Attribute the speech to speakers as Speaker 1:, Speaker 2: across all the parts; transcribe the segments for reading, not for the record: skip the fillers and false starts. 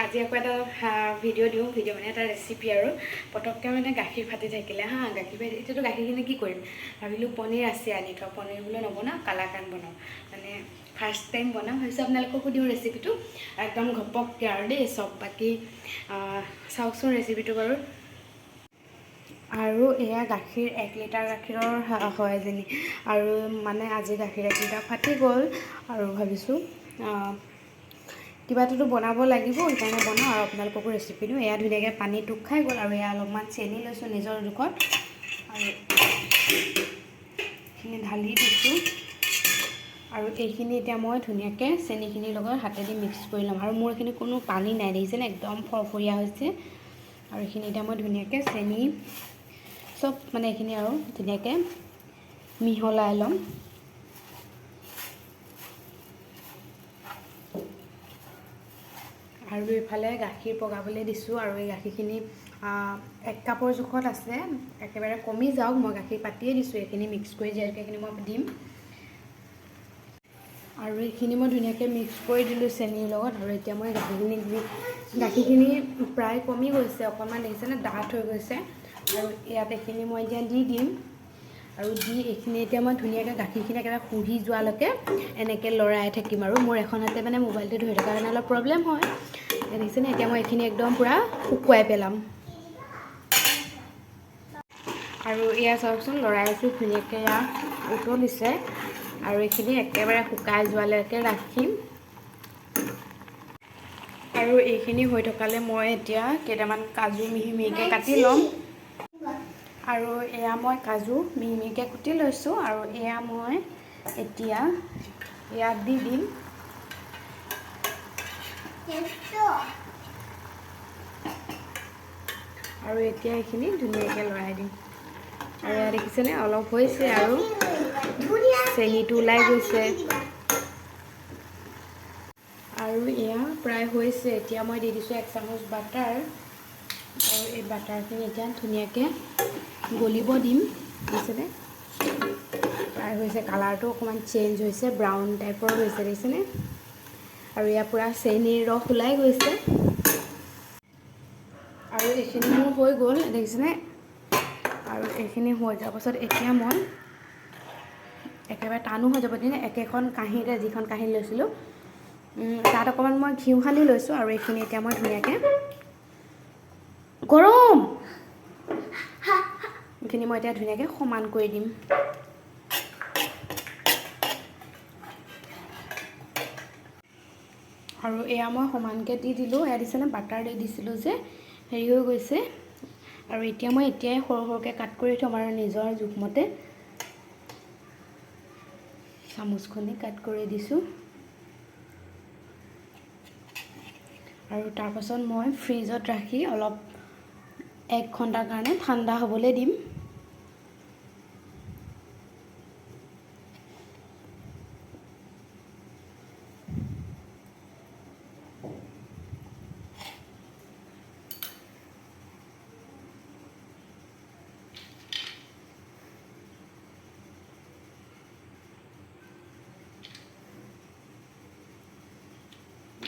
Speaker 1: আজি আকৌ এটা ভিডিঅ' দিওঁ মানে এটা ৰেচিপি আৰু পটককৈ মানে গাখীৰ ফাটি থাকিলে গাখীৰ ফাটি এতিয়াতো গাখীৰখিনি কি কৰিম ভাবিলোঁ পনীৰ আছে আনি থওঁ পনীৰ বোলো নবনাওঁ কালাকান বনাওঁ মানে ফাৰ্ষ্ট টাইম বনাওঁ ভাবিছোঁ আপোনালোককো দিওঁ ৰেচিপিটো একদম ঘপককৈ আৰু দেই চব বাকী চাওকচোন ৰেচিপিটো বাৰু আৰু এয়া গাখীৰ 1 লিটাৰ গাখীৰৰ হয় যেনি আৰু মানে আজি গাখীৰ 1 লিটাৰ ফাটি গ'ল আৰু ভাবিছোঁ কিবা এটাতো বনাব লাগিব সেইকাৰণে বনাওঁ আৰু আপোনালোককো ৰেচিপি দিওঁ এয়া ধুনীয়াকৈ পানী টোক খাই গ'ল আৰু এয়া অলপমান চেনি লৈছোঁ নিজৰ জোখত আৰু এইখিনি ঢালি দিছোঁ আৰু এইখিনি এতিয়া মই ধুনীয়াকৈ চেনিখিনিৰ লগত হাতেদি মিক্স কৰি ল'ম আৰু মোৰ এইখিনি কোনো পানী নাই দেখিছেনে একদম ফৰফৰীয়া হৈছে আৰু এইখিনি এতিয়া মই ধুনীয়াকৈ চেনি চব মানে এইখিনি আৰু ধুনীয়াকৈ মিহলাই ল'ম আৰু এইফালে গাখীৰ পগাবলৈ দিছোঁ আৰু এই গাখীৰখিনি 1 কাপৰ জোখত আছে একেবাৰে কমি যাওক মই গাখীৰ পাতিয়ে দিছোঁ এইখিনি মিক্স কৰি যিহেতুকে এইখিনি মই দিম আৰু এইখিনি মই ধুনীয়াকৈ মিক্স কৰি দিলোঁ চেনিৰ লগত আৰু এতিয়া মই গাখীৰখিনি প্ৰায় কমি গৈছে অকণমান দেখিছেনে ডাঠ হৈ গৈছে আৰু ইয়াত এইখিনি মই এতিয়া দি দিম আৰু এইখিনি এতিয়া মই ধুনীয়াকৈ গাখীৰখিনি একেবাৰে শুহি যোৱালৈকে এনেকৈ লৰাই থাকিম আৰু মোৰ এখন হাতে মানে মোবাইলটো ধৰি থকাৰ কাৰণে অলপ প্ৰব্লেম হয় দেখিছেনে এতিয়া মই এইখিনি একদম পূৰা শুকুৱাই পেলাম আৰু এয়া চাওকচোন লৰাই আছোঁ ধুনীয়াকৈ এয়া উতলিছে আৰু এইখিনি একেবাৰে শুকাই যোৱালৈকে ৰাখিম আৰু এইখিনি হৈ থকালে মই এতিয়া কেইটামান কাজু মিহি মিহিকৈ কাটি ল'ম আৰু এয়া মই কাজু মিহি মিহিকৈ কুটি লৈছোঁ আৰু এয়া মই এতিয়া ইয়াত দি দিম আৰু এতিয়া এইখিনি ধুনীয়াকৈ লৰাই দিম আৰু এয়া দেখিছেনে অলপ হৈছে আৰু চেনিটো ওলাই গৈছে আৰু এয়া প্ৰায় হৈছে এতিয়া মই দি দিছোঁ 1 চামুচ বাটাৰ আৰু এই বাটাৰখিনি এতিয়া ধুনীয়াকৈ গলিব দিম দেখিছেনে প্ৰায় হৈছে কালাৰটো অকণমান চেঞ্জ হৈছে ব্ৰাউন টাইপৰ হৈছে দেখিছেনে আৰু এয়া পূৰা চেনিৰ ৰস ওলাই গৈছে আৰু এইখিনি মোৰ হৈ গ'ল দেখিছেনে আৰু এইখিনি হৈ যোৱাৰ পাছত এতিয়া মই একেবাৰে টানো হৈ যাব দিনে একেখন কাঁহীতে যিখন কাঁহী লৈছিলোঁ তাত অকণমান মই ঘিউ সানি লৈছোঁ আৰু এইখিনি এতিয়া মই ধুনীয়াকৈ গৰম এইখিনি মই এতিয়া ধুনীয়াকৈ সমান কৰি দিম আৰু এয়া মই সমানকৈ দি দিলোঁ এয়া দিছেনে বাটাৰ দি দিছিলোঁ যে হেৰি হৈ গৈছে আৰু এতিয়া মই এতিয়াই সৰু সৰুকৈ কাট কৰি থ'ম আৰু নিজৰ জোখমতে চামুচখনি কাট কৰি দিছোঁ আৰু তাৰপাছত মই ফ্ৰিজত ৰাখি অলপ 1 ঘণ্টাৰ কাৰণে ঠাণ্ডা হ'বলৈ দিম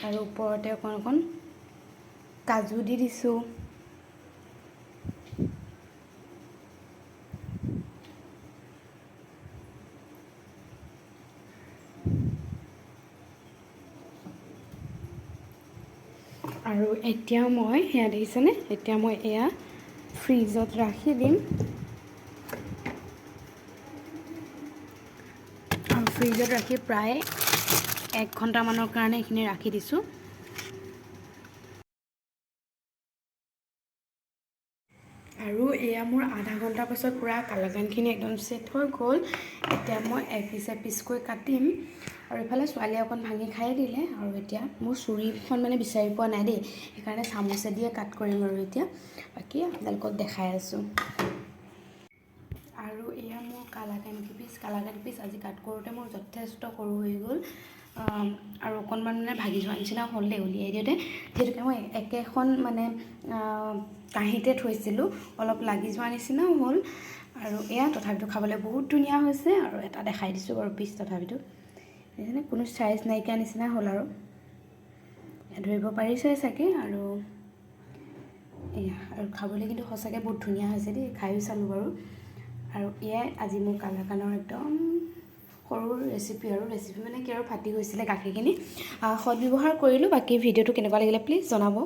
Speaker 1: আৰু ওপৰতে অকণ কাজু দি দিছোঁ আৰু এতিয়া মই সেয়া দেখিছেনে এতিয়া মই এয়া ফ্ৰিজত ৰাখি দিম আৰু ফ্ৰিজত ৰাখি প্ৰায় 1 ঘণ্টামানৰ কাৰণে এইখিনি ৰাখি দিছোঁ আৰু এয়া মোৰ আধা ঘণ্টাৰ পাছত পূৰা কালাকানখিনি একদম ছেট হৈ গ'ল এতিয়া মই এপিচকৈ কাটিম আৰু ইফালে ছোৱালীয়ে অকণ ভাঙি খাই দিলে আৰু এতিয়া মোৰ চুৰিখন মানে বিচাৰি পোৱা নাই দেই সেইকাৰণে চামুচেদিয়ে কাট কৰিম আৰু এতিয়া বাকী আপোনালোকক দেখাই আছোঁ আৰু এয়া মোৰ কালাকান পিচ আজি কাট কৰোঁতে মোৰ যথেষ্ট সৰু হৈ গ'ল আৰু অকণমান মানে ভাগি যোৱা নিচিনা হ'ল দেই উলিয়াই দিওঁতে যিহেতুকে মই একেখন মানে কাঁহীতে থৈছিলোঁ অলপ লাগি যোৱা নিচিনাও হ'ল আৰু এয়া তথাপিতো খাবলৈ বহুত ধুনীয়া হৈছে আৰু এটা দেখাই দিছোঁ বাৰু পিচ তথাপিতো দেখিছেনে কোনো চাইজ নাইকিয়া নিচিনা হ'ল আৰু ধৰিব পাৰিছে চাগে। আৰু এয়া আৰু খাবলৈ কিন্তু সঁচাকৈ বহুত ধুনীয়া হৈছে দেই, খায়ো চালোঁ বাৰু। আৰু এয়াই আজি মোৰ কালাকানৰ একদম সৰু ৰেচিপি, আৰু ৰেচিপি মানে কি আৰু ফাটি গৈছিলে গাখীৰখিনি, সদব্যৱহাৰ কৰিলোঁ। বাকী ভিডিঅ'টো কেনেকুৱা লাগিলে প্লিজ জনাব।